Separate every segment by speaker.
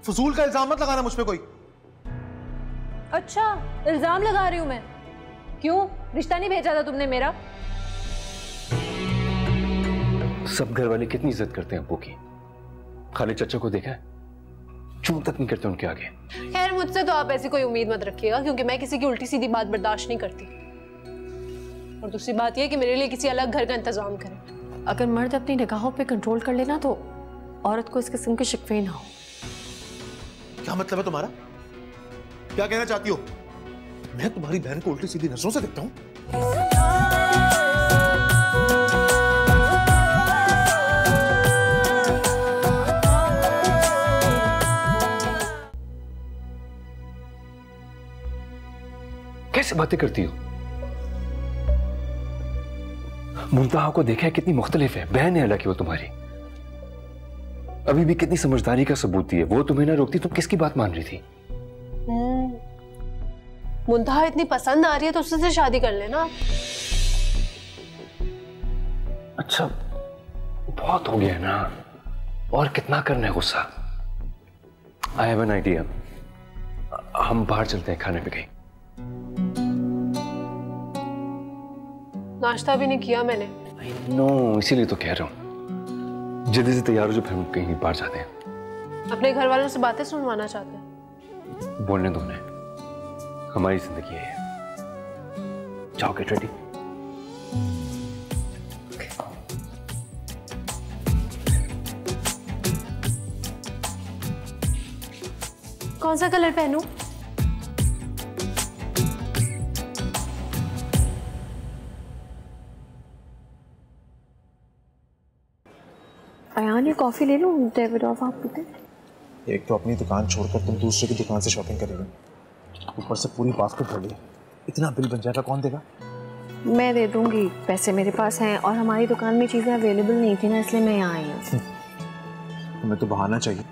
Speaker 1: फजूल का इल्जाम मत लगाना मुझ पे कोई।
Speaker 2: अच्छा, इल्जाम लगा रही हूं मैं? क्यों, रिश्ता नहीं भेजा था तुमने मेरा?
Speaker 3: सब घर वाले कितनी इज्जत करते हैं अब्बू की। खाली चचा को देखा है, चूं तक नहीं करते उनके आगे।
Speaker 2: खैर, मुझसे तो आप ऐसी कोई उम्मीद मत रखिएगा, क्योंकि मैं किसी की उल्टी सीधी बात बर्दाश्त नहीं करती। और दूसरी बात यह कि मेरे लिए किसी अलग घर का इंतजाम करें। अगर मर्द अपनी निगाहों पे कंट्रोल कर लेना तो औरत को इस किस्म के शिकवे ना हो।
Speaker 1: क्या मतलब है तुम्हारा? क्या कहना चाहती हो? मैं तुम्हारी बहन को उल्टी सीधी नजरों से देखता हूं?
Speaker 3: कैसे बातें करती हो? मुमताहा को देखा है, कितनी मुख्तलिफ है। बहन है हालांकि वो तुम्हारी, अभी भी कितनी समझदारी का सबूत दिए। वो तुम्हें ना रोकती, तुम किसकी बात मान रही थी?
Speaker 2: मुमताहा इतनी पसंद आ रही है तो उससे शादी कर लेना।
Speaker 3: अच्छा, बहुत हो गया ना, और कितना करना है गुस्सा? आई हैव एन आइडिया, हम बाहर चलते हैं खाने पे कहीं।
Speaker 2: नाश्ता भी नहीं किया मैंने।
Speaker 3: नो, इसीलिए तो कह रहा हूँ, जल्दी से तैयार हो जो, फिर हम कहीं बाहर जाते हैं।
Speaker 2: अपने घर वालों से बातें सुनवाना चाहते हैं?
Speaker 3: बोलने दो उन्हें, हमारी जिंदगी है। जाओ, गेट रेडी।
Speaker 2: कौन सा कलर पहनूं? अयान, ये कॉफी ले लूं? डेविडोफ आप पीते?
Speaker 1: एक तो अपनी दुकान छोड़कर तुम दूसरे की दुकान से शॉपिंग करेगी, ऊपर से पूरी बास्केट भर ली। इतना बिल बन जाएगा, कौन देगा?
Speaker 2: मैं दे दूंगी, पैसे मेरे पास हैं। और हमारी दुकान में चीजें अवेलेबल नहीं थी ना, इसलिए मैं यहाँ आई हूँ।
Speaker 1: तुम्हें तो बहाना चाहिए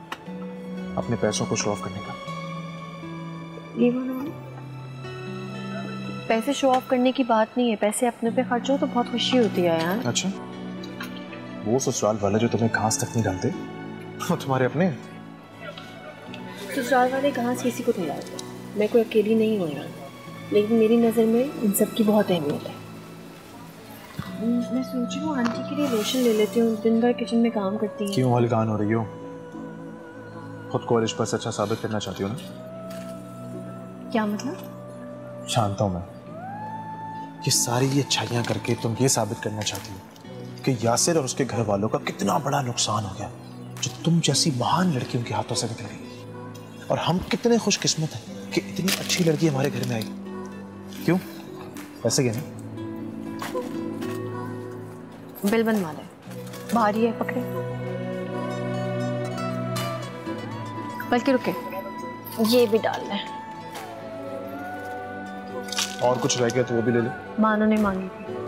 Speaker 1: अपने पैसों को शो ऑफ करने का।
Speaker 2: ये बहाना? पैसे शो ऑफ करने की बात नहीं है, पैसे अपने पे खर्च हो तो बहुत खुशी होती है यार।
Speaker 1: अच्छा, वो ससुराल वाले जो तुम्हें घास तक नहीं डालते, वो तुम्हारे अपने?
Speaker 2: ससुराल वाले घास किसी को नहीं डालते, मैं कोई अकेली नहीं हूँ यार। लेकिन मेरी नज़र में इन सब की बहुत अहमियत है। मैं सोच रही हूँ आंटी के लिए लोशन ले लेती हूँ, दिन भर किचन में काम करती हैं।
Speaker 1: क्यों हलकान हो रही हो? खुद को रिश्ते पर अच्छा साबित करना चाहती हो ना?
Speaker 2: क्या मतलब?
Speaker 1: जानता हूँ मैं, ये सारी ये अच्छाइयाँ करके तुम ये साबित करना चाहती हो कि यासिर और उसके घर वालों का कितना बड़ा नुकसान हो गया, जो तुम जैसी महान लड़की उनके हाथों से निकल गई। और हम कितने खुशकिस्मत हैं कि इतनी अच्छी लड़की हमारे घर में आई। क्यों? पैसे गए ना?
Speaker 2: बिल बनवा ले, भारी है, पकड़े। बल्कि रुके, ये भी डाल ले।
Speaker 1: और कुछ रह गया तो वो भी ले लो।
Speaker 2: मानो ने मांगी थी।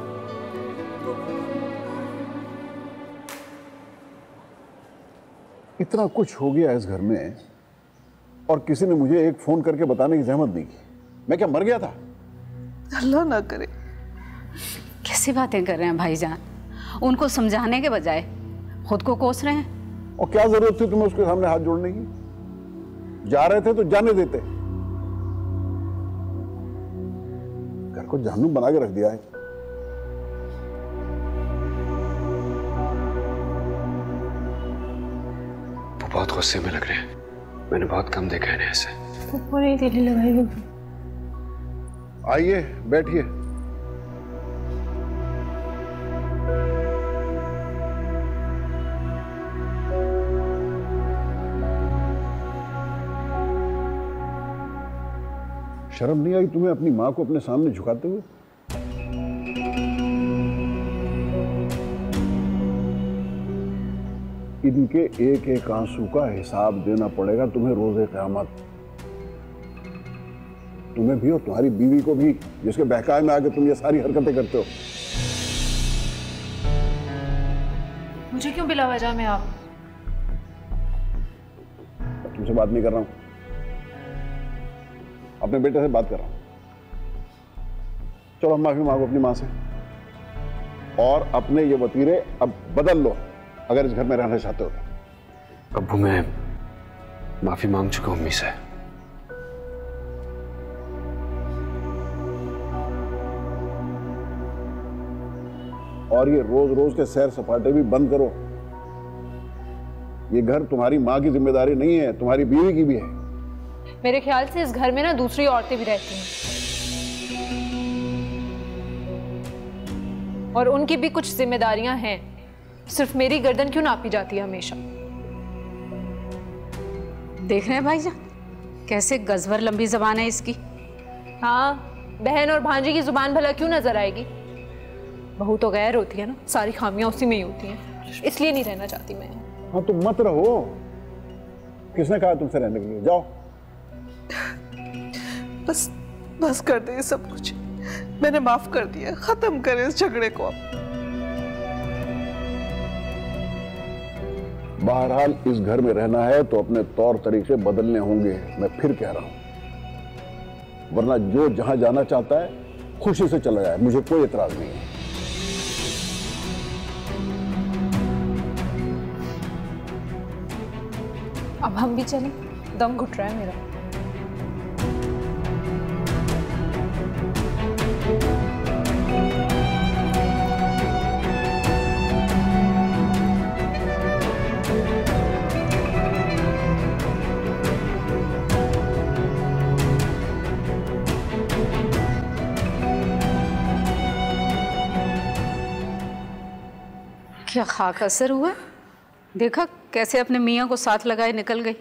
Speaker 4: इतना कुछ हो गया इस घर में और किसी ने मुझे एक फोन करके बताने की जहमत नहीं की। मैं क्या मर गया था?
Speaker 5: अल्लाह ना करे। कैसी बातें कर रहे हैं भाईजान? उनको समझाने के बजाय खुद को कोस रहे हैं।
Speaker 4: और क्या जरूरत थी तुम्हें उसके सामने हाथ जोड़ने की? जा रहे थे तो जाने देते। घर को जहन्नुम बना के रख दिया है।
Speaker 3: वो बहुत गुस्से में लग रहे हैं, मैंने बहुत कम देखा है ऐसे।
Speaker 2: नहीं तेली लगाई।
Speaker 4: आइए बैठिए। शर्म नहीं आई तुम्हें अपनी माँ को अपने सामने झुकाते हुए? इनके एक एक आंसू का हिसाब देना पड़ेगा तुम्हें रोज़े क़यामत। तुम्हें भी और तुम्हारी बीवी को भी, जिसके बहकावे में आके तुम ये सारी हरकतें करते हो।
Speaker 2: मुझे क्यों बिला वजह में आप?
Speaker 4: तुमसे बात नहीं कर रहा हूं, अपने बेटे से बात कर रहा हूं। चलो माफी मांगो अपनी मां से और अपने ये वतीरे अब बदल लो अगर इस घर में रहना चाहते हो तो।
Speaker 3: अब्बू, माफी मांग चुका हूं अम्मी से।
Speaker 4: और ये रोज रोज के सैर सपाटे भी बंद करो। ये घर तुम्हारी माँ की जिम्मेदारी नहीं है, तुम्हारी बीवी की भी है।
Speaker 2: मेरे ख्याल से इस घर में ना दूसरी औरतें भी रहती हैं और उनकी भी कुछ जिम्मेदारियां हैं। सिर्फ मेरी गर्दन क्यों नापी जाती है हमेशा?
Speaker 5: देख रहे हैं भाईजान कैसे गजबर लंबी जबान है इसकी।
Speaker 2: हाँ, बहन और भांजी की जुबान भला क्यों नजर आएगी? बहू तो गैर होती है ना, सारी खामियां उसी में ही होती हैं, इसलिए नहीं रहना चाहती मैं।
Speaker 4: हाँ तो मत रहो। किसने कहा तुमसे रहने के लिए? जाओ।
Speaker 6: बस बस कर दे ये सब कुछ। मैंने माफ कर दिया, खत्म करें इस झगड़े को अब।
Speaker 4: बहरहाल इस घर में रहना है तो अपने तौर तरीके बदलने होंगे, मैं फिर कह रहा हूं। वरना जो जहां जाना चाहता है खुशी से चला जाए, मुझे कोई एतराज नहीं है।
Speaker 2: अब हम भी चलें, दम घुट रहा है मेरा।
Speaker 5: क्या खाक असर हुआ? देखा कैसे अपने मियाँ को साथ लगाए निकल गई।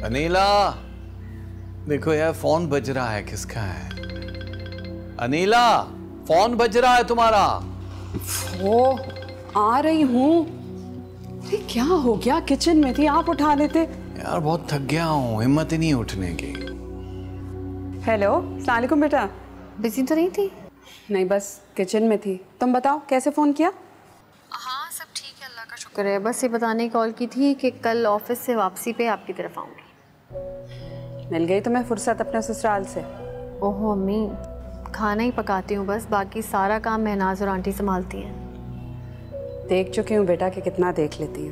Speaker 7: अनीला, देखो यार फोन बज रहा है। किसका है? अनीला, फोन बज रहा है तुम्हारा।
Speaker 6: वो आ रही हूँ। अरे क्या हो गया? किचन में थी, आप उठा लेते।
Speaker 7: यार बहुत थक गया हूँ, हिम्मत ही नहीं उठने की।
Speaker 6: हेलो, अस्सलाम वालेकुम बेटा।
Speaker 2: बिजी तो नहीं थी?
Speaker 6: नहीं, बस किचन में थी। तुम बताओ कैसे फोन किया?
Speaker 2: हाँ सब ठीक है, अल्लाह का शुक्र है। बस ये बताने की कॉल की थी कि कल ऑफिस से वापसी पे आपकी तरफ आऊँगी।
Speaker 6: मिल गई तुम्हें फुर्सत अपने ससुराल से?
Speaker 2: ओहो अम्मी, खाना ही पकाती हूँ बस, बाकी सारा काम महनाज और आंटी संभालती हैं।
Speaker 6: देख चुकी हूँ बेटा कि कितना देख लेती है।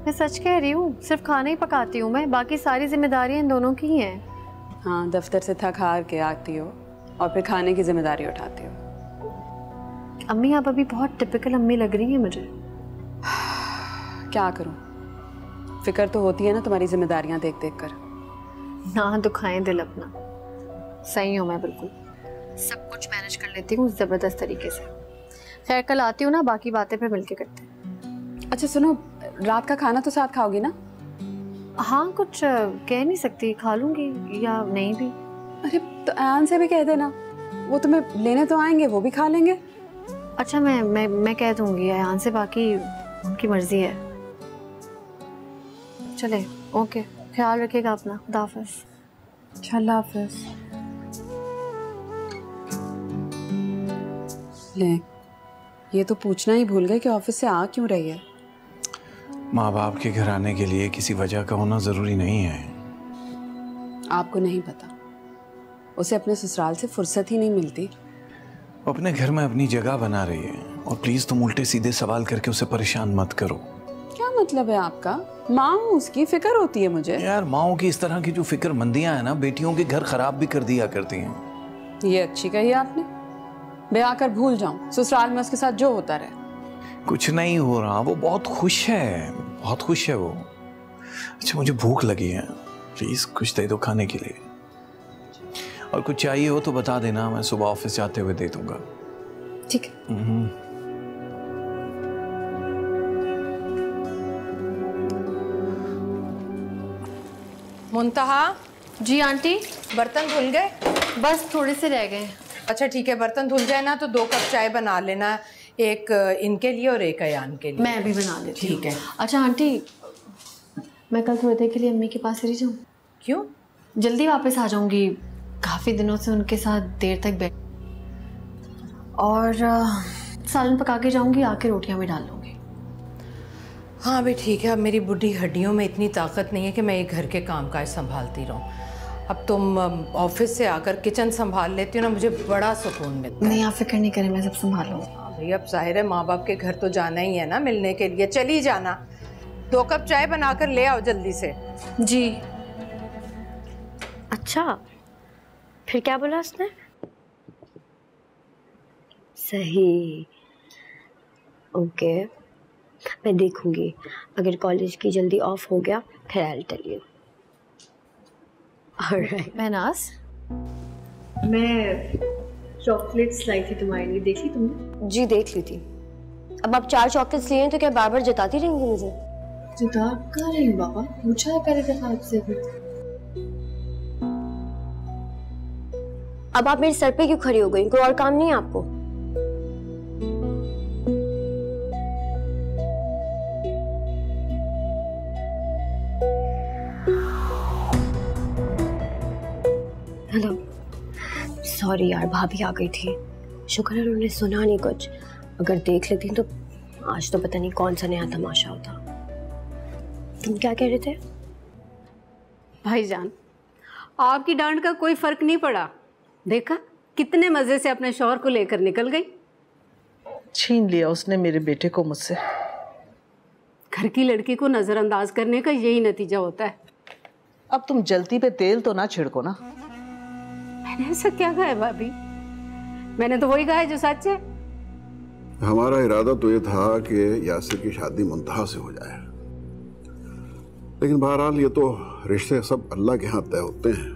Speaker 2: मैं सच कह रही हूँ, सिर्फ खाना ही पकाती हूँ मैं, बाकी सारी जिम्मेदारियाँ इन दोनों की ही हैं।
Speaker 6: हाँ, दफ्तर से थक हार के आती हो और फिर खाने की जिम्मेदारी उठाती हो।
Speaker 2: अम्मी आप अभी बहुत टिपिकल अम्मी लग रही हैं मुझे।
Speaker 6: क्या करूँ, फिक्र तो होती है ना तुम्हारी जिम्मेदारियाँ देख देख कर।
Speaker 2: ना दुखाएं दिल अपना। सही हूँ मैं बिल्कुल, सब कुछ मैनेज कर लेती हूँ ज़बरदस्त तरीके से। खैर कल आती हूँ ना, बाकी बातें फिर मिलके करते हैं।
Speaker 6: अच्छा सुनो, रात का खाना तो साथ खाओगी ना?
Speaker 2: हाँ, कुछ कह नहीं सकती, खा लूँगी या नहीं भी।
Speaker 6: अरे तो आयान से भी कह देना, वो तुम्हें लेने तो आएंगे, वो भी खा लेंगे।
Speaker 2: अच्छा मैं कह दूँगी अयान से, बाकी उनकी मर्जी है। चले, ओके, ख्याल रखिएगा अपना। खुदा हाफिज़।
Speaker 6: अल्लाह हाफिज़। ले, ये तो पूछना ही भूल गए कि ऑफिस से आ क्यों रही है।
Speaker 7: माँ बाप के घर आने के लिए किसी वजह का होना जरूरी नहीं है।
Speaker 6: आपको नहीं पता, उसे अपने ससुराल से फुर्सत ही नहीं मिलती।
Speaker 7: वो अपने घर में अपनी जगह बना रही है, और प्लीज तुम उल्टे सीधे सवाल करके उसे परेशान मत करो।
Speaker 6: क्या मतलब है आपका? माँ हूँ, उसकी फिक्र होती है मुझे।
Speaker 7: यार माओ की इस तरह की जो फिक्रमंदियां है ना, बेटियों के घर खराब भी कर दिया करती हैं।
Speaker 6: ये अच्छी कही आपने। ब्याह कर भूल जाऊं, ससुराल में उसके साथ जो होता रहे।
Speaker 7: कुछ नहीं हो रहा, वो बहुत खुश है, बहुत खुश है वो। अच्छा मुझे भूख लगी है, प्लीज कुछ दे दो खाने के लिए, और कुछ चाहिए हो तो बता देना, मैं सुबह ऑफिस जाते हुए दे दूंगा।
Speaker 6: ठीक है।
Speaker 8: मुंतहा,
Speaker 2: जी आंटी।
Speaker 8: बर्तन धुल गए?
Speaker 2: बस थोड़े से रह गए।
Speaker 8: अच्छा ठीक है, बर्तन धुल जाए ना तो 2 कप चाय बना लेना, एक इनके लिए और एक अयान के लिए।
Speaker 2: मैं भी बना लेती हूँ।
Speaker 8: ठीक है।
Speaker 2: अच्छा आंटी, मैं कल थोड़ी देर के लिए अम्मी के पास रह जाऊँ?
Speaker 8: क्यों?
Speaker 2: जल्दी वापस आ जाऊंगी, काफ़ी दिनों से उनके साथ देर तक बैठ, और सालन पका के जाऊंगी, आके रोटियां भी डाल लूँगी।
Speaker 8: हाँ अभी ठीक है। अब मेरी बुढ़ी हड्डियों में इतनी ताकत नहीं है कि मैं ये घर के कामकाज संभालती रहूँ। अब तुम ऑफिस से आकर किचन संभाल लेती हो ना, मुझे बड़ा सुकून मिलता है।
Speaker 2: नहीं, आप फिक्र नहीं करें, मैं सब संभाल लूँगी।
Speaker 8: भाई अब जाहिर है माँ बाप के घर तो जाना ही है ना मिलने के लिए, चली जाना। 2 कप चाय बनाकर ले आओ जल्दी से।
Speaker 2: जी।
Speaker 9: अच्छा, फिर क्या बोला उसने? सही, ओके, मैं देखूंगी। अगर कॉलेज की जल्दी ऑफ हो गया फिर I will tell you. Alright.
Speaker 2: Mahnaz,
Speaker 9: मैं चॉकलेट्स लाई थी तुम्हारे लिए, देख ली तुमने? जी देख ली थी। अब आप 4 चॉकलेट्स लिए हैं तो क्या बार बार जताती रहेंगी मुझे?
Speaker 2: जता कर रही हूँ बाबा, पूछा है पहले दफा आपसे भी।
Speaker 9: अब आप मेरे सर पे क्यों खड़ी हो गई? कोई और काम नहीं है आपको? हेलो, सॉरी यार, भाभी आ गई थी। शुक्र है उन्होंने सुना नहीं कुछ, अगर देख लेती तो आज तो पता नहीं कौन सा नया तमाशा होता। तुम क्या कह रहे थे?
Speaker 5: भाईजान, आपकी डांट का कोई फर्क नहीं पड़ा। देखा कितने मजे से अपने शौहर को लेकर निकल गई।
Speaker 10: छीन लिया उसने मेरे बेटे को मुझसे।
Speaker 5: घर की लड़की को नजरअंदाज करने का यही नतीजा होता है।
Speaker 10: अब तुम जलती पे तेल तो ना छिड़को ना।
Speaker 5: मैंने ऐसा क्या कहा है भाभी? मैंने तो वही कहा है जो सच है।
Speaker 4: हमारा इरादा तो ये था कि यासिर की शादी मुंतहा से हो जाए, लेकिन बहरहाल ये तो रिश्ते सब अल्लाह के हाथ तय होते हैं।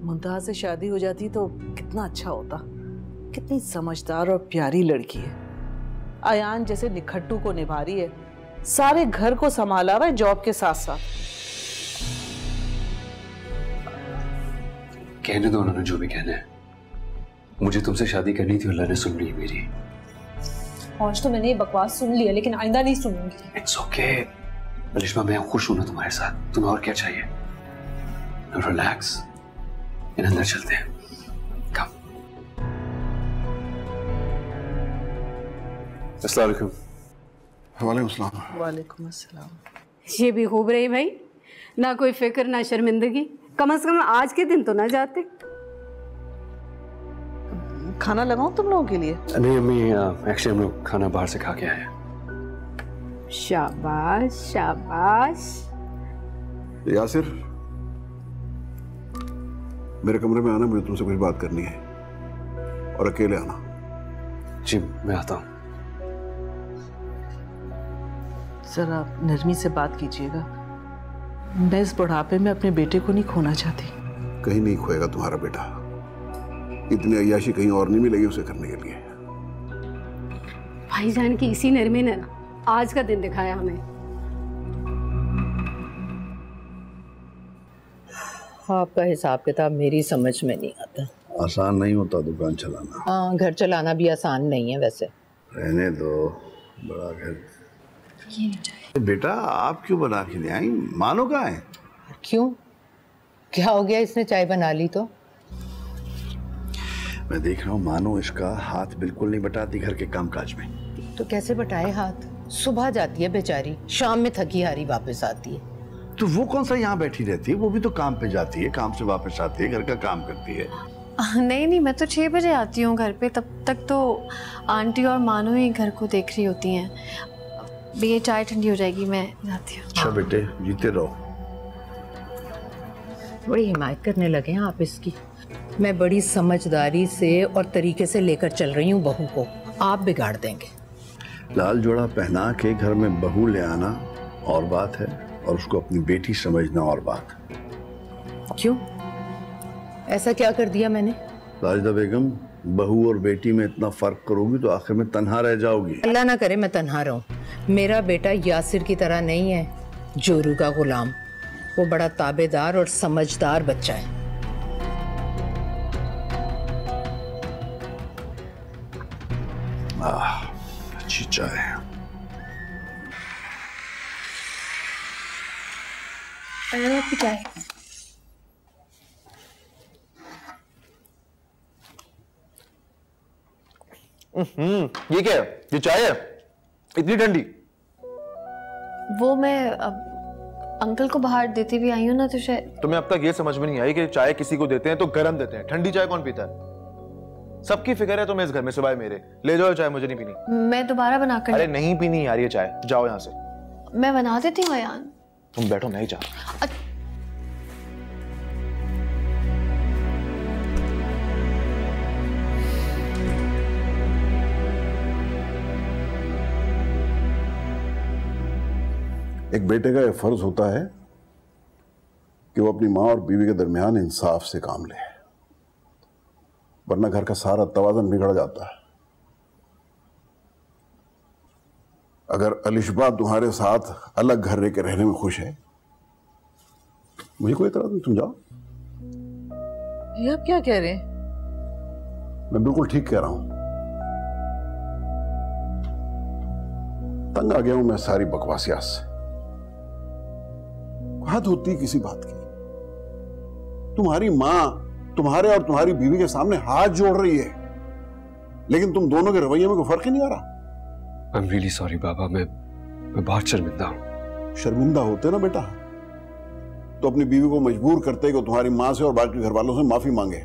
Speaker 10: मुंतहा से शादी हो जाती तो कितना अच्छा होता। कितनी समझदार और प्यारी लड़की है। आयान जैसे निखट्टू को निभा रही है, सारे घर को संभाला हुआ है जॉब के साथ साथ।
Speaker 3: कहने दो उन्होंने जो भी कहना है। मुझे तुमसे शादी करनी थी, अल्लाह ने सुन ली मेरी।
Speaker 2: आज तो मैंने ये बकवास सुन लिया, लेकिन आइंदा नहीं सुनूंगी।
Speaker 3: इट्स ओके मलिश्मा, मैं खुश हूं ना तुम्हारे साथ। तुम्हें और क्या चाहिए? रिलैक्स, इन अंदर चलते हैं। कम। अस्सलाम वालेकुम।
Speaker 4: वालेकुम अस्सलाम।
Speaker 10: वालेकुम अस्सलाम।
Speaker 5: ये भी खूब रही भाई, ना कोई फिक्र ना शर्मिंदगी। कम से कम आज के दिन तो ना जाते।
Speaker 10: खाना लगाऊं तुम लोगों के लिए?
Speaker 3: नहीं अम्मी, एक्चुअली हम लोग खाना बाहर से खा के आए हैं।
Speaker 5: शाबाश शाबाश।
Speaker 4: यासिर, मेरे कमरे में आना, मुझे तुमसे कुछ बात करनी है, और अकेले आना।
Speaker 3: जी मैं आता हूँ।
Speaker 10: जरा नरमी से बात कीजिएगा। मैं इस बुढ़ापे में अपने बेटे को नहीं खोना चाहती।
Speaker 4: कहीं नहीं खोएगा तुम्हारा बेटा। इतनी अय्याशी कहीं और नहीं मिलेगी उसे करने के लिए।
Speaker 5: भाईजान की इसी नरमी ने ना आज का दिन दिखाया हमें।
Speaker 8: आपका हिसाब किताब मेरी समझ में नहीं आता।
Speaker 4: आसान नहीं होता दुकान चलाना।
Speaker 8: हाँ, घर चलाना भी आसान नहीं है वैसे।
Speaker 4: रहने दो, बड़ा घर। बेटा आप क्यों बना के ले आई? मानो कहाँ है?
Speaker 8: क्यों, क्या हो गया? इसने चाय बना ली तो?
Speaker 4: मैं देख रहा हूँ मानो इसका हाथ बिल्कुल नहीं बटाती घर के कामकाज में।
Speaker 8: तो कैसे बटाए हाथ? सुबह जाती है बेचारी, शाम में थकी हारी वापस आती है।
Speaker 4: तो वो कौन सा यहाँ बैठी रहती है? वो भी तो काम पे जाती है, काम से वापस आती है, घर का काम करती है।
Speaker 2: नहीं, मैं तो 6 बजे आती हूँ घर पे। तब तक तो आंटी और मानो ही घर को देख रही होती हैं। भी ये चाय ठंडी हो जाएगी, मैं जाती हूँ।
Speaker 4: अच्छा बेटे, जीते रहो।
Speaker 8: बड़ी हिमायत करने लगे हैं आप इसकी। मैं बड़ी समझदारी से और तरीके से लेकर चल रही हूँ बहू को, आप बिगाड़ देंगे।
Speaker 4: लाल जोड़ा पहना के घर में बहू ले आना और बात है, और उसको अपनी बेटी समझना और बात।
Speaker 8: क्यों, ऐसा क्या कर दिया मैंने?
Speaker 4: राजिदा बेगम, बहू और बेटी में इतना फर्क करोगी तो आखिर में तन्हा रह जाओगी।
Speaker 8: अल्लाह ना करे मैं तन्हा रहूं। मेरा बेटा यासिर की तरह नहीं है, जोरू का गुलाम। वो बड़ा ताबेदार और समझदार बच्चा है।
Speaker 4: अच्छी चाय है।
Speaker 2: आपकी चाय।
Speaker 7: ये क्या है? ये चाय है? इतनी ठंडी?
Speaker 2: वो मैं अंकल को बाहर देती भी आई हूँ ना, तो शायद।
Speaker 11: तुम्हें अब तक ये समझ में नहीं आई कि चाय किसी को देते हैं तो गर्म देते हैं, ठंडी चाय कौन पीता है? सबकी फिक्र है तुम्हें इस घर में सिवाय मेरे। ले जाओ चाय, मुझे नहीं पीनी।
Speaker 2: मैं दोबारा बना कर।
Speaker 11: अरे नहीं पीनी यार ये चाय, जाओ यहाँ से।
Speaker 2: मैं बना देती हूँ अयान।
Speaker 11: तुम बैठो, मैं ही जा रहा हूँ।
Speaker 4: एक बेटे का यह फर्ज होता है कि वो अपनी माँ और बीवी के दरमियान इंसाफ से काम ले, वरना घर का सारा तवाज़ुन बिगड़ जाता है। अगर अलिशबा तुम्हारे साथ अलग घर रह के रहने में खुश है, मुझे कोई एतराज नहीं, तुम जाओ।
Speaker 10: ये आप क्या कह रहे हैं?
Speaker 4: मैं बिल्कुल ठीक कह रहा हूं। तंग आ गया हूं मैं सारी बकवासियात से। हद होती है किसी बात की। तुम्हारी मां तुम्हारे और तुम्हारी बीवी के सामने हाथ जोड़ रही है, लेकिन तुम दोनों के रवैये में कोई फर्क ही नहीं आ रहा।
Speaker 3: I'm really sorry बाबा, मैं बहुत शर्मिंदा हूं।
Speaker 4: शर्मिंदा होते ना बेटा तो अपनी बीवी को मजबूर करते कि तुम्हारी मां से और बाकी घर वालों से माफी मांगे,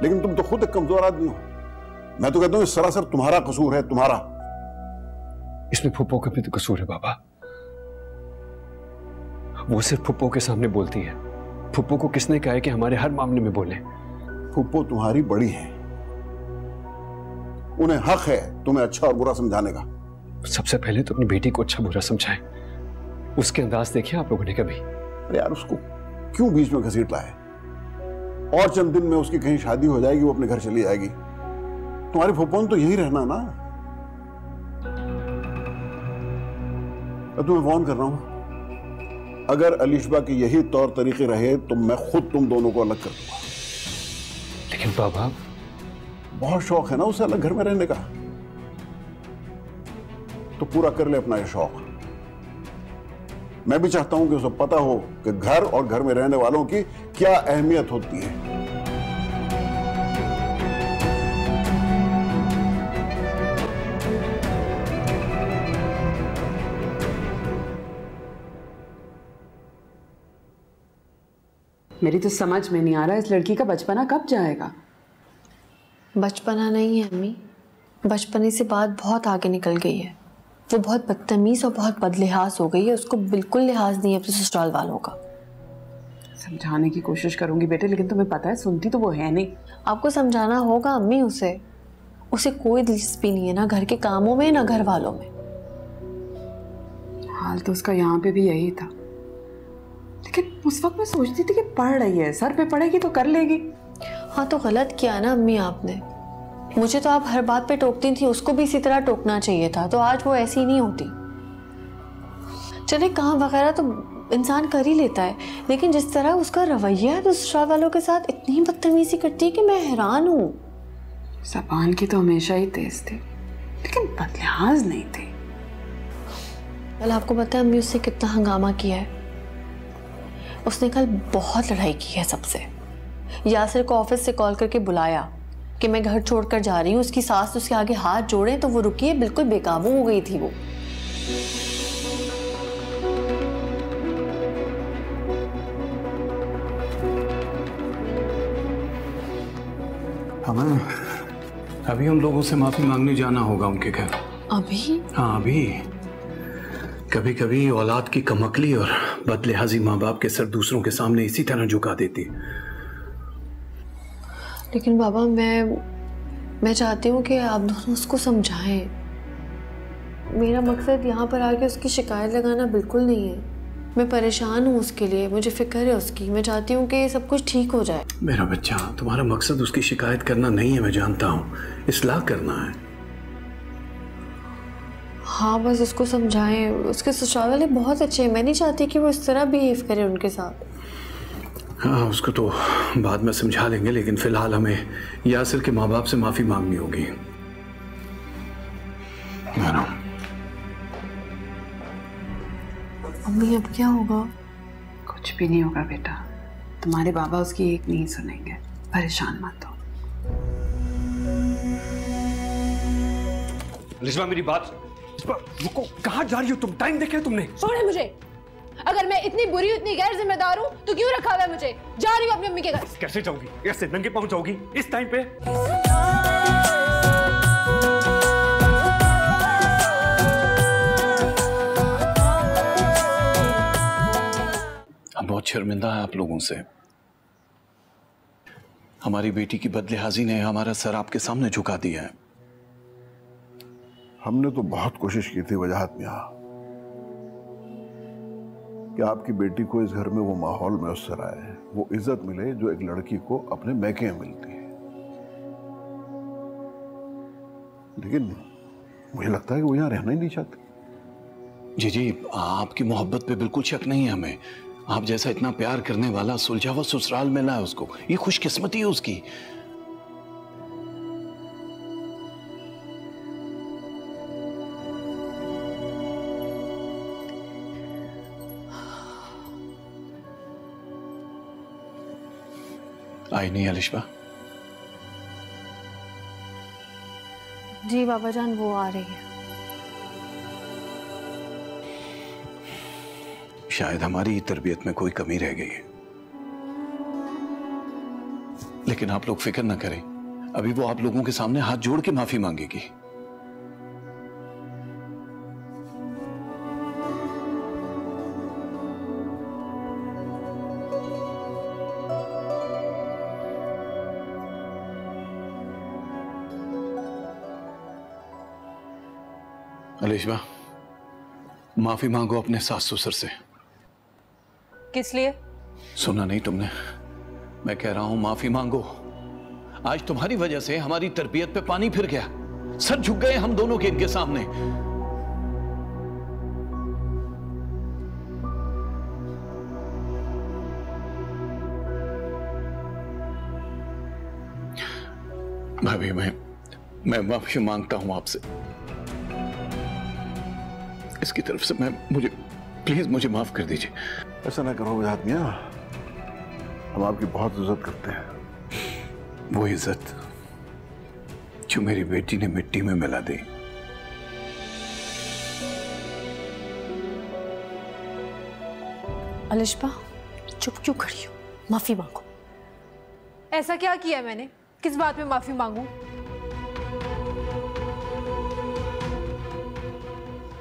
Speaker 4: लेकिन तुम तो खुद एक कमजोर आदमी हो। मैं तो कहता हूं सरासर तुम्हारा कसूर है, तुम्हारा।
Speaker 3: इसमें फुप्पो का भी तो कसूर है बाबा। वो सिर्फ फुप्पो के सामने बोलती है। फुप्पो को किसने कहा है कि हमारे हर मामले में बोले?
Speaker 4: फुप्पो तुम्हारी बड़ी है, उन्हें हक है तुम्हें अच्छा और बुरा समझाने का।
Speaker 3: सबसे पहले तो अपनी बेटी को अच्छा बुरा समझाएं। उसके अंदाज देखिए आप लोगों ने कभी।
Speaker 4: अरे यार उसको क्यों बीच में घसीट लाए? और चंद दिन में उसकी कहीं शादी हो जाएगी, वो अपने घर चली जाएगी। तुम्हारी फुप्पो ने तो यही रहना ना। मैं तुम्हें फोन कर रहा हूं, अगर अलिशबा के यही तौर तरीके रहे तो मैं खुद तुम दोनों को अलग कर दूंगा।
Speaker 3: लेकिन बाबा
Speaker 4: बहुत शौक है ना उसे अलग घर में रहने का, तो पूरा कर ले अपना ये शौक। मैं भी चाहता हूं कि उसे पता हो कि घर और घर में रहने वालों की क्या अहमियत होती है।
Speaker 6: मेरी तो समझ में नहीं आ रहा इस लड़की का बचपना कब जाएगा।
Speaker 2: बचपना नहीं है अम्मी, बचपने से बात बहुत आगे निकल गई है। वो बहुत बदतमीज और बहुत बदलिहाज हो गई है। उसको बिल्कुल लिहाज नहीं है अपने ससुराल वालों का।
Speaker 6: समझाने की कोशिश करूंगी बेटे, लेकिन तुम्हें पता है सुनती तो वो है नहीं।
Speaker 2: आपको समझाना होगा अम्मी उसे। उसे कोई दिलचस्पी नहीं है, ना घर के कामों में ना घर वालों में।
Speaker 6: हाल तो उसका यहाँ पे भी यही था, लेकिन उस वक्त मैं सोचती थी कि पढ़ रही है, सर पे पढ़ेगी तो कर लेगी।
Speaker 2: हाँ तो गलत किया ना अम्मी आपने। मुझे तो आप हर बात पे टोकती थी, उसको भी इसी तरह टोकना चाहिए था, तो आज वो ऐसी नहीं होती। चले काम वगैरह तो इंसान कर ही लेता है, लेकिन जिस तरह उसका रवैया है तो ससुराल वालों के साथ इतनी बदतमीजी करती है कि मैं हैरान हूँ।
Speaker 6: ज़बान की तो हमेशा ही तेज थी, लेकिन बदलिहाज नहीं थी।
Speaker 2: कल आपको पता है अम्मी उससे कितना हंगामा किया है। उसने कल बहुत लड़ाई की है सबसे। यासिर को ऑफिस से कॉल करके बुलाया कि मैं घर छोड़कर जा रही हूँ। उसकी सास उसके आगे हाथ जोड़े तो वो रुकी है, बिल्कुल बेकाबू हो गई थी वो।
Speaker 7: हमें अभी हम लोगों से माफी मांगने जाना होगा उनके घर।
Speaker 2: अभी?
Speaker 7: हाँ अभी। कभी कभी औलाद की कमकली और बदलिहाजी माँ बाप के सर दूसरों के सामने इसी तरह झुका देती।
Speaker 2: लेकिन बाबा मैं चाहती हूँ कि आप दोनों उसको समझाएं। मेरा मकसद यहाँ पर आके उसकी शिकायत लगाना बिल्कुल नहीं है। मैं परेशान हूँ उसके लिए, मुझे फिक्र है उसकी। मैं चाहती हूँ कि सब कुछ ठीक हो जाए।
Speaker 7: मेरा बच्चा, तुम्हारा मकसद उसकी शिकायत करना नहीं है, मैं जानता हूँ। इस्लाह करना है।
Speaker 2: हाँ बस उसको समझाएं। उसके ससुराल वाले बहुत अच्छे हैं। मैं नहीं चाहती कि वो इस तरह बिहेव करे उनके साथ।
Speaker 7: हाँ उसको तो बाद में समझा लेंगे, लेकिन फिलहाल हमें यासिर के माँ बाप से माफी मांगनी होगी।
Speaker 2: अम्मी अब क्या होगा?
Speaker 6: कुछ भी नहीं होगा बेटा, तुम्हारे बाबा उसकी एक नहीं सुनेंगे, परेशान मत हो।
Speaker 3: अलिशबा मेरी बात
Speaker 12: अलिशबा रुको, कहाँ जा रही हो तुम? टाइम देखे तुमने?
Speaker 2: छोड़े मुझे। अगर मैं इतनी बुरी इतनी गैर जिम्मेदार हूँ तो क्यों रखा हुआ है मुझे? जा रही हूँ अपनी अम्मी के घर।
Speaker 12: कैसे जाऊंगी? ऐसे नंगे पांव जाओगी इस टाइम पे?
Speaker 7: हम बहुत शर्मिंदा हैं आप लोगों से। हमारी बेटी की बदलिहाजी ने हमारा सर आपके सामने झुका दिया है।
Speaker 4: हमने तो बहुत कोशिश की थी वजाहत मियां कि आपकी बेटी को इस घर में वो माहौल मैसर आए, वो इज्जत मिले जो एक लड़की को अपने मैके में मिलती है। लेकिन मुझे लगता है कि वो यहां रहना ही नहीं चाहती।
Speaker 7: जी जी, आपकी मोहब्बत पे बिल्कुल शक नहीं है हमें। आप जैसा इतना प्यार करने वाला सुलझा हुआ ससुराल मिला है उसको, ये खुशकिस्मती है उसकी। आई नहीं अलिशबा?
Speaker 2: जी बाबा जान, वो आ रही है।
Speaker 7: शायद हमारी तरबियत में कोई कमी रह गई है, लेकिन आप लोग फिक्र ना करें, अभी वो आप लोगों के सामने हाथ जोड़ के माफी मांगेगी। अलिशबा, माफी मांगो अपने सास ससुर से।
Speaker 2: किस लिए?
Speaker 7: सुना नहीं तुमने? मैं कह रहा हूं माफी मांगो। आज तुम्हारी वजह से हमारी तरबियत पे पानी फिर गया, सर झुक गए हम दोनों के इनके सामने। भाभी, मैं माफी मांगता हूं आपसे। इसकी तरफ से मुझे प्लीज मुझे माफ कर दीजिए।
Speaker 4: ऐसा ना करो वजाहत मियां, हम आपकी बहुत इज्जत करते हैं।
Speaker 7: वो इज्जत जो मेरी बेटी ने मिट्टी में मिला दी।
Speaker 2: अलिशबा, चुप क्यों खड़ी हो? माफी मांगो। ऐसा क्या किया है मैंने? किस बात में माफी मांगू?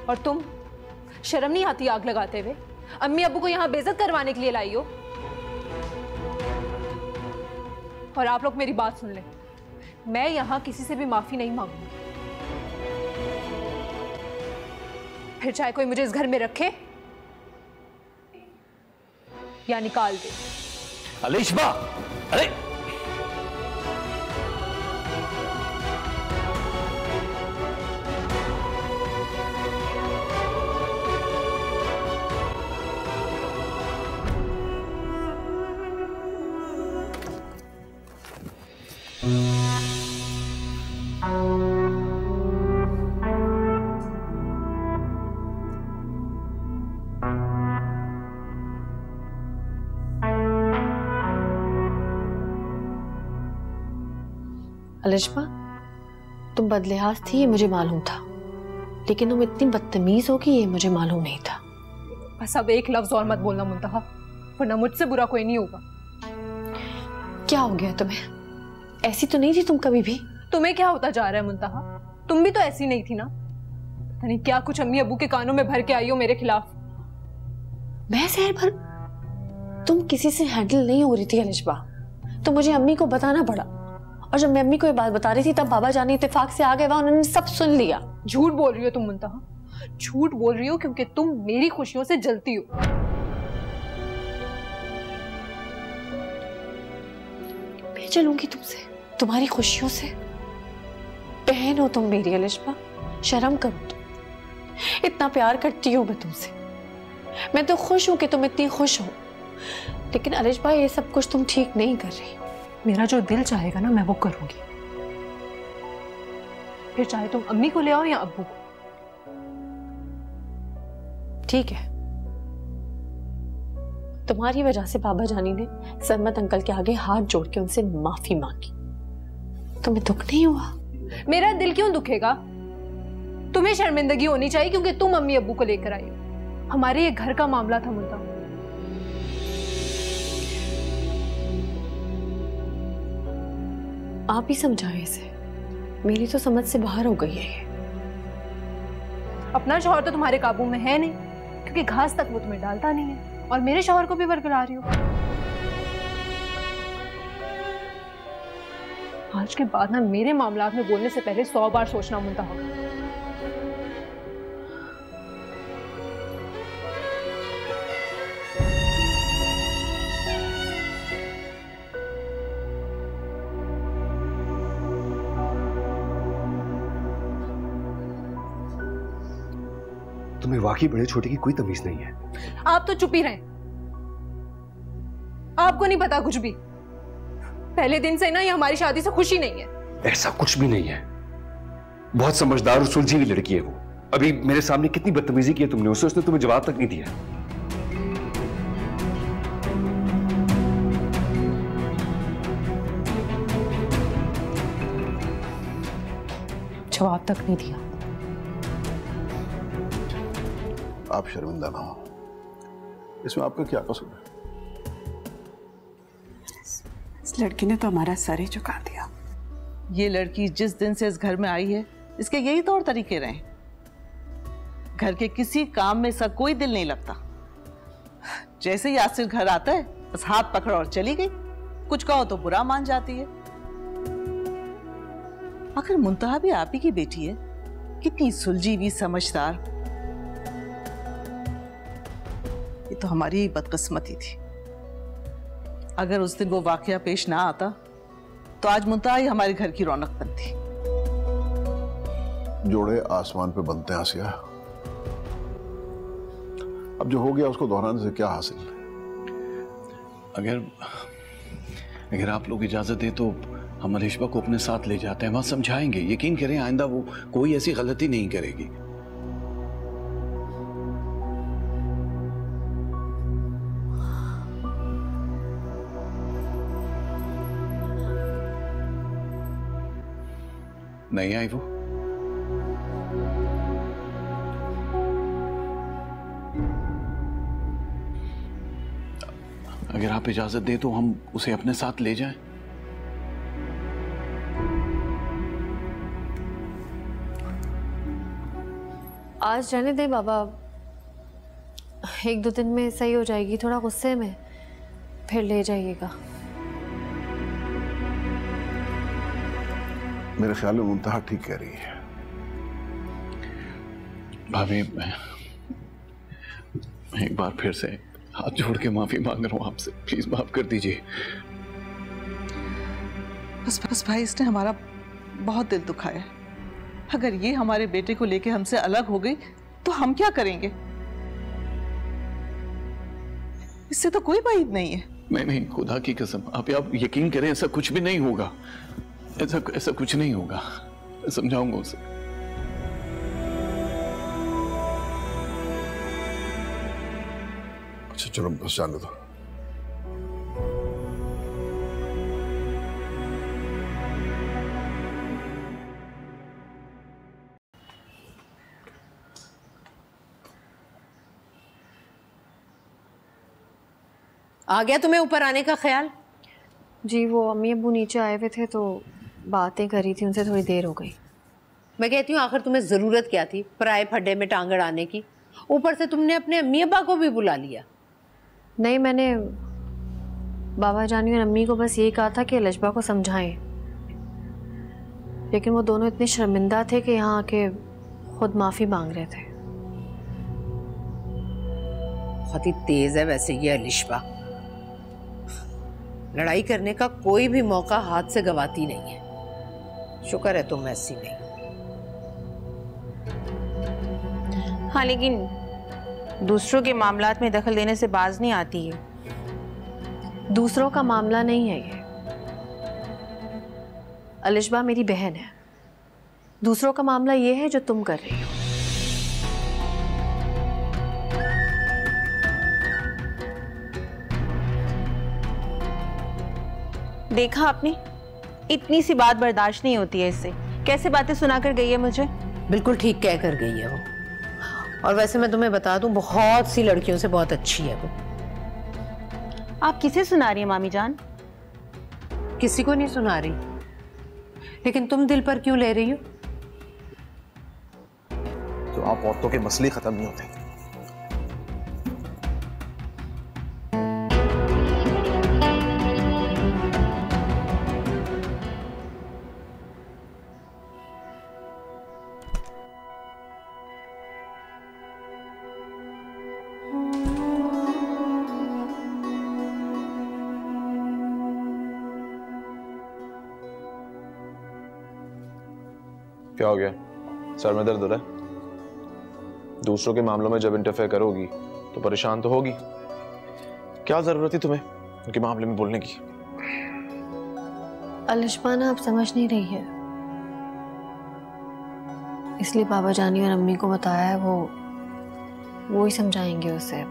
Speaker 2: और तुम, शर्म नहीं आती आग लगाते हुए? अम्मी अब्बू को यहाँ बेइज्जत करवाने के लिए लाई हो। और आप लोग मेरी बात सुन लें, मैं यहाँ किसी से भी माफी नहीं मांगूंगी। फिर चाहे कोई मुझे इस घर में रखे या निकाल दे।
Speaker 7: अलिशबा, अरे
Speaker 2: अलिशबा, तुम बदलिहाज थी ये मुझे मालूम था, लेकिन तुम इतनी बदतमीज होगी ये मुझे मालूम नहीं था। बस अब एक लफ्ज और मत बोलना मुंतहा, वरना मुझसे बुरा कोई नहीं होगा। क्या हो गया तुम्हें? ऐसी तो नहीं थी तुम कभी भी। तुम्हें क्या होता जा रहा है मुंतहा? तुम भी तो ऐसी नहीं थी ना। पता नहीं क्या कुछ अम्मी अबू के कानों में भर के आई हो मेरे खिलाफ। मैं जहर भर? तुम किसी से हैंडल नहीं हो रही थी अलिशबा, तो मुझे अम्मी को बताना पड़ा। और जब मैं अम्मी को ये बात बता रही थी तब बाबा जानी इत्तेफाक से आ गए, वहां उन्होंने सब सुन लिया। झूठ बोल रही हो तुम मुंतहा, झूठ बोल रही हो क्योंकि तुम मेरी खुशियों से जलती हो। मैं जलूंगी तुमसे, तुम्हारी खुशियों से? बहन हो तुम मेरी अलिशबा, शर्म करो तुम। इतना प्यार करती हूं मैं तुमसे। मैं तो खुश हूं कि तुम इतनी खुश हो, लेकिन अलिशबा ये सब कुछ तुम ठीक नहीं कर रही। मेरा जो दिल चाहेगा ना मैं वो करूंगी, फिर चाहे तुम अम्मी को ले आओ या अब्बू को। ठीक है, तुम्हारी वजह से बाबा जानी ने सरमत अंकल के आगे हाथ जोड़ के उनसे माफी मांगी। तुम्हें दुख नहीं हुआ? मेरा दिल क्यों दुखेगा? तुम्हें शर्मिंदगी होनी चाहिए क्योंकि तुम अम्मी अब्बू को लेकर आई हो। हमारे ये घर का मामला था मुद्दा।
Speaker 9: आप ही समझाएं इसे, मेरी तो समझ से बाहर हो गई है ये।
Speaker 2: अपना शौहर तो तुम्हारे काबू में है नहीं, क्योंकि घास तक वो तुम्हें डालता नहीं है, और मेरे शौहर को भी बरकरार रही हो। आज के बाद ना मेरे मामलात में बोलने से पहले 100 बार सोचना मुद्दा होगा।
Speaker 12: तुम्हें वाकई बड़े छोटे की कोई तमीज नहीं है।
Speaker 2: आप तो चुप ही रहें, आपको नहीं पता कुछ भी। पहले दिन से ना ये हमारी शादी से खुशी नहीं है।
Speaker 12: ऐसा कुछ भी नहीं है, बहुत समझदार और सुलझी हुई लड़की है वो। अभी मेरे सामने कितनी बदतमीजी की है तुमने उससे, उसने तुम्हें जवाब तक नहीं दिया।
Speaker 8: जवाब तक नहीं दिया।
Speaker 4: आप शर्मिंदा ना हो, इसमें आपका क्या कसूर है?
Speaker 10: इस लड़की ने तो हमारा सर ही झुका दिया। ये लड़की जिस दिन से इस घर में आई है, इसके यही तौर तरीके रहे। घर के किसी काम में इसका कोई दिल नहीं लगता। जैसे ही यासिर घर आता है बस हाथ पकड़ा और चली गई। कुछ कहो तो बुरा मान जाती है। आखिर मुंतहा भी आप ही की बेटी है, कितनी सुलझी हुई समझदार। ये तो हमारी ही बदकिस्मती थी। अगर उस दिन वो वाकया पेश ना आता तो आज मुंतहा ही हमारे घर की रौनक बनती।
Speaker 4: जोड़े आसमान पे बनते हैं आसिया। अब जो हो गया उसको दोहराने से क्या हासिल?
Speaker 7: अगर आप लोग इजाजत दें तो हम अलिशबा को अपने साथ ले जाते हैं, वहां समझाएंगे। यकीन करें आइंदा वो कोई ऐसी गलती नहीं करेगी। नहीं आई वो? अगर आप इजाजत दें तो हम उसे अपने साथ ले जाएं।
Speaker 9: आज जाने दें बाबा, 1-2 दिन में सही हो जाएगी। थोड़ा गुस्से में, फिर ले जाइएगा।
Speaker 4: मेरे ख्याल में मुंतहा ठीक कह रही है।
Speaker 7: भाभी, मैं एक बार फिर से हाथ जोड़ के माफी मांग रहा हूं आपसे। प्लीज माफ कर दीजिए।
Speaker 10: बस भाई, इसने हमारा बहुत दिल दुखाया है। अगर ये हमारे बेटे को लेके हमसे अलग हो गई तो हम क्या करेंगे? इससे तो कोई बात नहीं है।
Speaker 7: नहीं, खुदा की कसम, आप यकीन करें ऐसा कुछ भी नहीं होगा। ऐसा कुछ नहीं होगा। समझाऊंगा उसे।
Speaker 4: अच्छा चलो बस जाने दो।
Speaker 8: आ गया तुम्हें ऊपर आने का ख्याल?
Speaker 9: जी, वो अम्मी अब्बू नीचे आए हुए थे तो बातें करी थी, उनसे थोड़ी देर हो गई।
Speaker 8: मैं कहती हूँ आखिर तुम्हें जरूरत क्या थी पराए फड्डे में टांग अड़ाने की? ऊपर से तुमने अपने अम्मी अब्बा को भी बुला लिया।
Speaker 9: नहीं, मैंने बाबा जानी और अम्मी को बस यही कहा था कि अलिशबा को समझाएं, लेकिन वो दोनों इतने शर्मिंदा थे कि यहाँ आके खुद माफी मांग रहे थे।
Speaker 8: बहुत ही तेज है वैसे ये अलिशबा। लड़ाई करने का कोई भी मौका हाथ से गवाती नहीं है। शुक्र है तुम ऐसी नहीं।
Speaker 13: हाँ, लेकिन दूसरों के मामलात में दखल देने से बाज नहीं आती है।
Speaker 9: दूसरों का मामला नहीं है ये। अलिशबा मेरी बहन है। दूसरों का मामला ये है जो तुम कर रही हो।
Speaker 13: देखा आपने, इतनी सी बात बर्दाश्त नहीं होती है इससे। कैसे बातें सुनाकर गई है मुझे।
Speaker 8: बिल्कुल ठीक कह कर गई है वो। और वैसे मैं तुम्हें बता दूं, बहुत सी लड़कियों से बहुत अच्छी है वो।
Speaker 13: आप किसे सुना रही हैं मामी जान?
Speaker 8: किसी को नहीं सुना रही, लेकिन तुम दिल पर क्यों ले रही हो?
Speaker 1: तो आप औरतों के मसले खत्म नहीं होते।
Speaker 11: क्या हो गया? सर में दर्द हो रहा है? दूसरों के मामलों में जब इंटरफेयर करोगी तो परेशान तो होगी। क्या जरूरत थी तुम्हें उनके मामले में बोलने की?
Speaker 2: अलिशबाना आप समझ नहीं रही है, इसलिए बाबा जानी और अम्मी को बताया है, वो ही समझाएंगे उसे।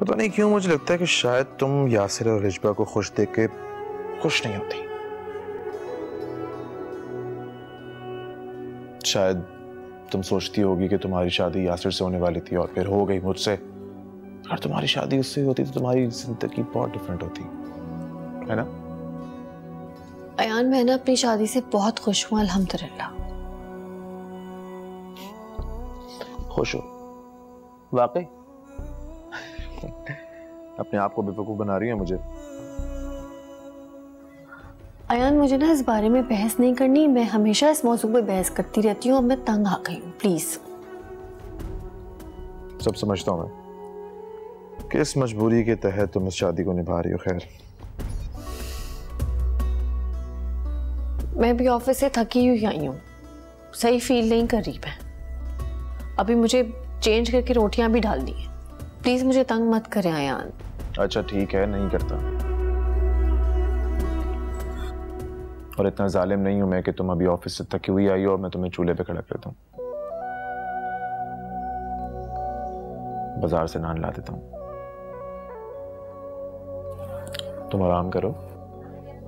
Speaker 1: पता नहीं क्यों मुझे लगता है कि शायद तुम यासिर और रिजबा को खुश देख के खुश नहीं होती। शायद तुम सोचती होगी कि तुम्हारी शादी यासिर से होने वाली थी और फिर हो गई मुझसे। अगर तुम्हारी शादी उससे होती तो तुम्हारी जिंदगी बहुत डिफरेंट होती, है ना?
Speaker 2: अयान, मैं ना अपनी शादी से बहुत खुश हूँ अल्हम्दुलिल्लाह।
Speaker 1: खुश हो? वाकई? अपने आप को बेवकूफ बना रही है मुझे।
Speaker 2: अयान, मुझे ना इस बारे में बहस नहीं करनी। मैं हमेशा इस मौजू पे बहस करती रहती हूँ, अब मैं तंग आ गई हूँ। प्लीज।
Speaker 1: सब समझता हूँ मैं कि इस मजबूरी के तहत तुम इस शादी को निभा रही हो। खैर,
Speaker 2: मैं भी ऑफिस से थकी हुई आई हूँ, सही फील नहीं कर रही मैं। अभी मुझे चेंज करके रोटियां भी डालनी है। प्लीज मुझे तंग मत करें अयान।
Speaker 1: अच्छा ठीक है, नहीं करता। और इतना जालिम नहीं हूं मैं कि तुम अभी ऑफिस से थकी हुई आई हो और मैं तुम्हें चूल्हे पे खड़ा कर दूं। बाजार से नान ला देता हूं, तुम आराम करो।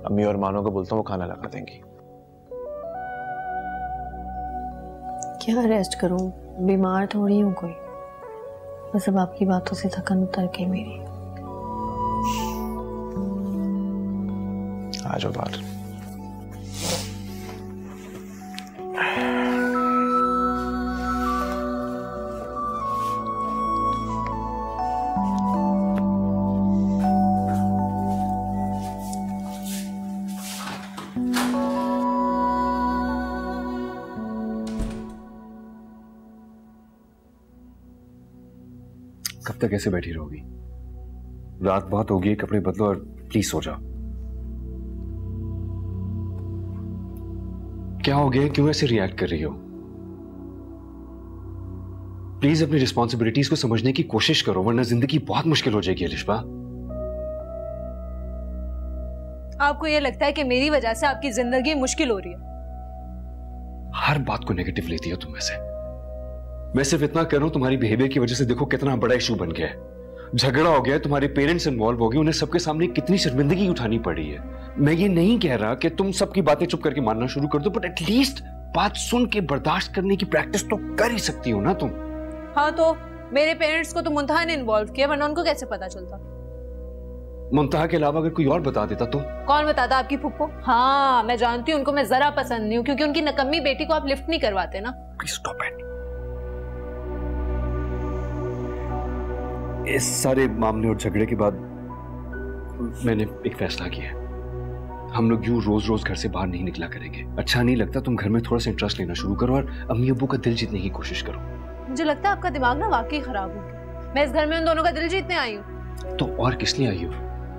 Speaker 1: अम्मी और मानो को बोलता हूं वो खाना लगा देंगी।
Speaker 2: क्या रेस्ट करूं, बीमार थोड़ी हूं कोई। बस अब आपकी बातों से थकन उतर गई मेरी।
Speaker 1: आ जाओ बाहर।
Speaker 12: कब तक ऐसे बैठी रहोगी? रात बहुत हो गई है, कपड़े बदलो और प्लीज सो जाओ। क्या हो गया? क्यों ऐसे रिएक्ट कर रही हो? प्लीज अपनी रिस्पॉन्सिबिलिटीज को समझने की कोशिश करो, वरना जिंदगी बहुत मुश्किल हो जाएगी। अलिशबा,
Speaker 2: आपको ये लगता है कि मेरी वजह से आपकी जिंदगी मुश्किल हो रही है?
Speaker 12: हर बात को नेगेटिव लेती हो तुम वैसे। मैं सिर्फ इतना कह रहा हूं, तुम्हारी बिहेवियर की वजह से देखो कितना बड़ा इशू बन गया है। झगड़ा हो गया, तुम्हारे पेरेंट्स इन्वॉल्व हो गए, उन्हें सबके सामने कितनी शर्मिंदगी उठानी पड़ी है। मैं ये नहीं कह रहा कि तुम सबकी बातें चुप करके मानना शुरू कर दो, बट एटलीस्ट बात सुन के बर्दाश्त करने की प्रैक्टिस तो कर ही सकती हो ना तुम।
Speaker 2: हाँ, तो मेरे पेरेंट्स को तो मुंतहा ने इन्वॉल्व किया, वरना उनको कैसे पता चलता?
Speaker 12: मुंतहा के अलावा अगर कोई और बता देता तो?
Speaker 2: कौन बताता? आपकी फुप्पो। हाँ, मैं जानती हूँ, उनको मैं जरा पसंद नहीं हूँ, क्योंकि उनकी नकम्मी बेटी को आप लिफ्ट नहीं करवाते ना।
Speaker 12: Please stop it. इस सारे मामले और झगड़े के बाद मैंने एक फैसला किया है। हम लोग यूं रोज रोज घर से बाहर नहीं निकला करेंगे। अच्छा नहीं लगता, तुम घर में थोड़ा सा इंटरेस्ट लेना शुरू करो और अम्मी अब्बू का दिल जीतने की कोशिश करो।
Speaker 2: मुझे लगता है आपका दिमाग ना वाकई खराब हो गया। मैं इस घर में उन दोनों का दिल जीतने आई हूँ।
Speaker 12: तो और किस लिए आई हो?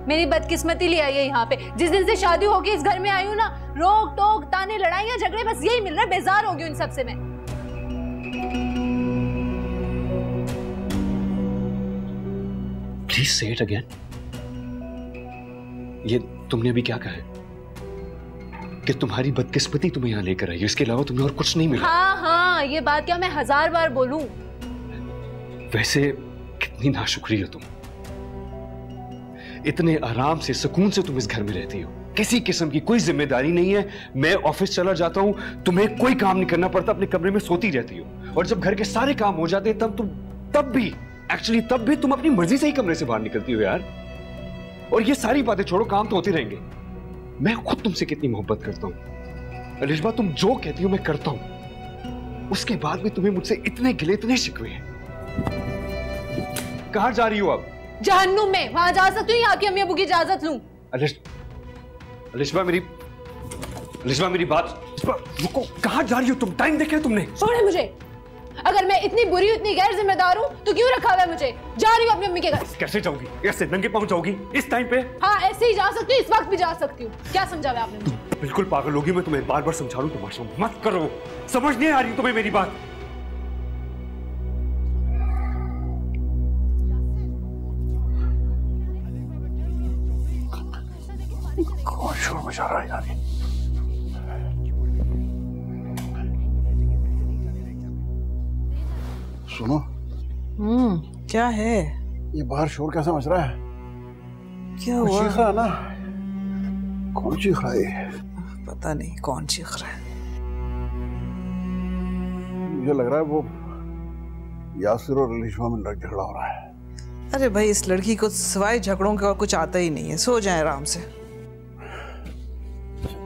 Speaker 2: मेरी बदकिस्मती ले आई है यहाँ पे। जिस दिन से शादी होगी इस घर में आई हूँ ना, रोक टोक, ताने, लड़ाइयाँ, झगड़े, बस यही मिल रहा है। बेजार हो गई इन सबसे मैं।
Speaker 12: प्लीज से इट अगेन। ये तुमने अभी क्या कहा है? कि तुम्हारी बदकिस्मती तुम्हें यहाँ लेकर आई है, इसके अलावा तुम्हें और कुछ नहीं मिला?
Speaker 2: हाँ हाँ, ये बात क्या मैं 1000 बार बोलूं?
Speaker 12: वैसे कितनी नाशुक्री हो तुम। इतने आराम से, सुकून से तुम इस घर में रहती हो, किसी किस्म की कोई जिम्मेदारी नहीं है। मैं ऑफिस चला जाता हूं, तुम्हें कोई काम नहीं करना पड़ता, अपने कमरे में सोती रहती हो। और जब घर के सारे काम हो जाते हैं तब भी तुम अपनी मर्जी से ही कमरे से बाहर निकलती हो यार। और ये सारी बातें छोड़ो, काम तो होते रहेंगे। मैं खुद तुमसे कितनी मोहब्बत करता हूं अलिशबा, तुम जो कहती हो मैं करता हूं, उसके बाद भी तुम्हें मुझसे इतने गिले, इतने शिकवे हैं। कहां जा रही हो अब?
Speaker 2: जहन्नुम में, वहां जा सकती हूँ या आपकी अम्मी अबू की इजाजत लूं?
Speaker 12: अलिशबा मेरी बात रुको। कहां जा रही हो तुम? टाइम देखा तुमने?
Speaker 2: छोड़े मुझे। अगर मैं इतनी बुरी, इतनी गैर जिम्मेदार हूँ तो क्यों रखा हुआ है मुझे? जा रही हूँ अपनी अम्मी के घर।
Speaker 12: कैसे जाऊंगी? ऐसे नंगे पांव जाओगी इस टाइम पे?
Speaker 2: हाँ, ऐसे ही जा सकती हूँ, इस वक्त भी जा सकती हूँ। क्या समझा हुआ आपने मुझे?
Speaker 12: बिल्कुल पागल होगी। मैं तुम्हें बार बार समझा रहा हूँ, तमाशा मत करो। समझ नहीं आ रही तुम्हें मेरी बात?
Speaker 4: कौन शोर मचा रहा है यार? सुनो।
Speaker 10: क्या है
Speaker 4: ये बाहर शोर कैसा मच रहा है?
Speaker 10: क्या हुआ?
Speaker 4: चीख रहा है ना? कौन चीख रहा है?
Speaker 10: पता नहीं कौन चीख रहा है।
Speaker 4: मुझे लग रहा है वो यासिर और अलिशबा में झगड़ा हो रहा है।
Speaker 10: अरे भाई, इस लड़की को सिवाय झगड़ों के और कुछ आता ही नहीं है। सो जाए आराम से।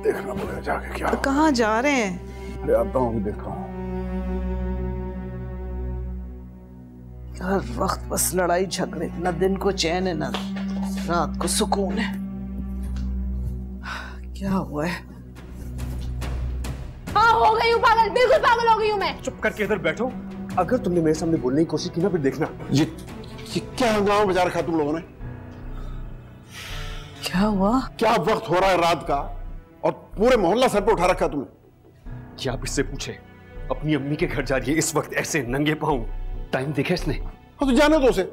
Speaker 4: देखना पड़ेगा जाके क्या।
Speaker 10: तो कहाँ जा रहे हैं?
Speaker 4: अरे आता हूँ, देखता हूँ।
Speaker 10: हर वक्त बस लड़ाई झगड़े, न दिन को चैन है न रात को सुकून है। क्या हुआ है?
Speaker 2: हाँ, हो गई हूँ पागल, बिल्कुल पागल हो गई हूँ मैं।
Speaker 12: चुप करके इधर बैठो। अगर तुमने मेरे सामने बोलने की कोशिश की ना, फिर देखना।
Speaker 4: ये क्या हंगामा बजा रखा तुम लोगों ने?
Speaker 10: क्या हुआ?
Speaker 4: क्या वक्त हो रहा है रात का और पूरे मोहल्ला सर पे उठा रखा तुमने?
Speaker 12: क्या आप इससे पूछे? अपनी अम्मी के घर जा रही है इस वक्त ऐसे नंगे पांव। टाइम देखा इसने?
Speaker 4: हाँ तो जाने दो उसे।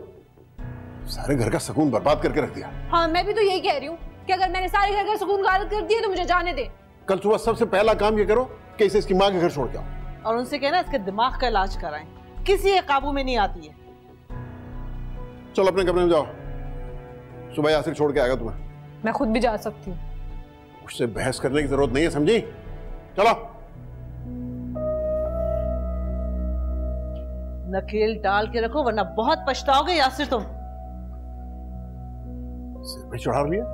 Speaker 4: सारे घर का सुकून बर्बाद करके रख दिया।
Speaker 2: हाँ, मैं भी तो यही कह रही हूँ कि अगर मैंने सारे घर का सुकून गायब कर दिया तो मुझे जाने दे।
Speaker 4: कल सुबह सबसे पहला काम ये करो कि इसे इसकी माँ के घर छोड़ के आओ।
Speaker 10: और उनसे कहना इसके दिमाग का इलाज कराएं। किसी के काबू में नहीं आती है।
Speaker 4: चलो अपने कमरे में जाओ, सुबह यासिर छोड़ के आएगा तुम्हें।
Speaker 2: मैं खुद भी जा सकती हूँ।
Speaker 4: उससे बहस करने की जरूरत नहीं है, समझी? चलो।
Speaker 10: नकेल डाल के रखो वरना बहुत पछताओगे यासिर तुम।
Speaker 4: सिर पे चढ़ा लिया।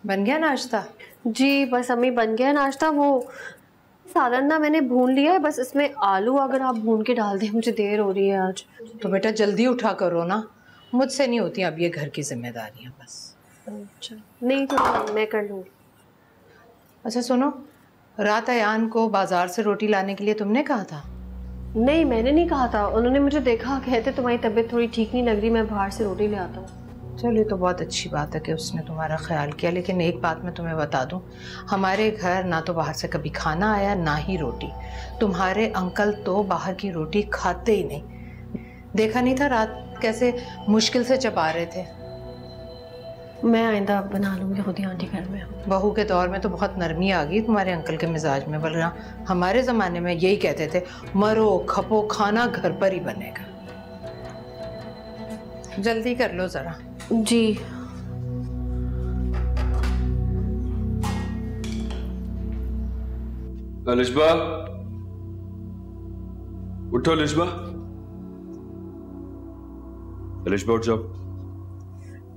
Speaker 8: बन गया नाश्ता?
Speaker 9: जी बस अम्मी, बन गया नाश्ता। वो सालन ना मैंने भून लिया है, बस इसमें आलू अगर आप भून के डाल दें, मुझे देर हो रही है आज।
Speaker 8: तो बेटा जल्दी उठा करो ना, मुझसे नहीं होती अब ये घर की जिम्मेदारियां बस।
Speaker 9: अच्छा नहीं तो मैं कर लूँगी।
Speaker 8: अच्छा सुनो, रात अयान को बाजार से रोटी लाने के लिए तुमने कहा था?
Speaker 9: नहीं मैंने नहीं कहा था, उन्होंने मुझे देखा, कहते तुम्हारी तबीयत थोड़ी ठीक नहीं लग रही, मैं बाहर से रोटी ले आता हूँ।
Speaker 8: चलिए तो बहुत अच्छी बात है कि उसने तुम्हारा ख्याल किया। लेकिन एक बात मैं तुम्हें बता दूं, हमारे घर ना तो बाहर से कभी खाना आया ना ही रोटी। तुम्हारे अंकल तो बाहर की रोटी खाते ही नहीं। देखा नहीं था रात कैसे मुश्किल से चबा रहे थे।
Speaker 9: मैं आइंदा बना लूँगी खुद ही आंटी घर में।
Speaker 8: बहू के दौर में तो बहुत नरमी आ गई तुम्हारे अंकल के मिजाज में, वरना हमारे ज़माने में यही कहते थे मरो खपो खाना घर पर ही बनेगा। जल्दी कर लो ज़रा।
Speaker 9: जी
Speaker 12: अलिशबा, उठो अलिशबा। अलिशबा उठ जाओ।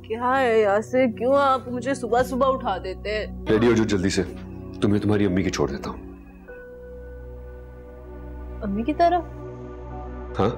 Speaker 10: क्या है यासिर, क्यों आप मुझे सुबह सुबह उठा देते हैं?
Speaker 12: रेडी हो जो जल्दी से, तुम्हें तुम्हारी अम्मी की छोड़ देता हूँ।
Speaker 9: अम्मी की तरफ?
Speaker 12: हाँ